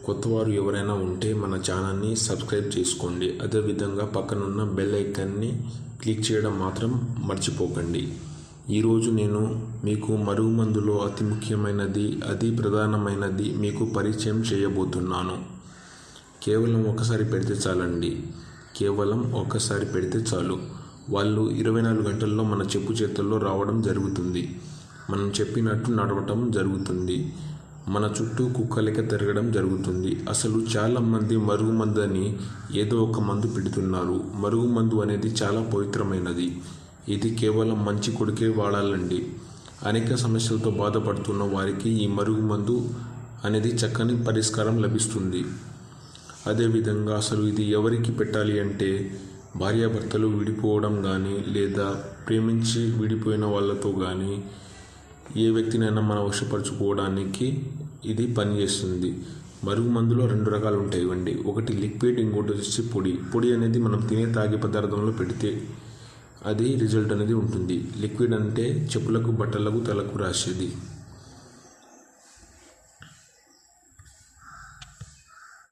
కొత్తవారు ఎవరైనా ఉంటే మన ఛానల్ని సబ్స్క్రైబ్ చేసుకోండి. అదేవిధంగా పక్కనున్న బెల్ ఐకాన్ని క్లిక్ చేయడం మాత్రం మర్చిపోకండి. ఈరోజు నేను మీకు మరుగుమందులో అతి ముఖ్యమైనది, అతి ప్రధానమైనది మీకు పరిచయం చేయబోతున్నాను. కేవలం ఒకసారి పెడితే చాలండి. కేవలం ఒక్కసారి పెడితే చాలు. వాళ్ళు 24 గంటల్లో మన చెప్పు చేతుల్లో రావడం జరుగుతుంది. మనం చెప్పినట్టు నడవటం జరుగుతుంది. మన చుట్టూ కుక్కలెక్క తిరగడం జరుగుతుంది. అసలు చాలామంది మరుగుమందు అని ఏదో ఒక మందు పెడుతున్నారు. మరుగుమందు అనేది చాలా పవిత్రమైనది. ఇది కేవలం మంచి కొడుకే వాడాలండి. అనేక సమస్యలతో బాధపడుతున్న వారికి ఈ మరుగుమందు అనేది చక్కని పరిష్కారం లభిస్తుంది. అదేవిధంగా అసలు ఇది ఎవరికి పెట్టాలి అంటే భార్యాభర్తలు విడిపోవడం కానీ, లేదా ప్రేమించి విడిపోయిన వాళ్ళతో కానీ, ఏ వ్యక్తినైనా మనం వశపరచుకోవడానికి ఇది పనిచేస్తుంది. మరుగుమందులో 2 రకాలు ఉంటాయి. ఒకటి లిక్విడ్, ఇంకోటి వచ్చేసి పొడి. పొడి అనేది మనం తాగే పదార్థంలో పెడితే అది రిజల్ట్ అనేది ఉంటుంది. లిక్విడ్ అంటే చెప్పులకు, బట్టలకు, తలకు రాసేది.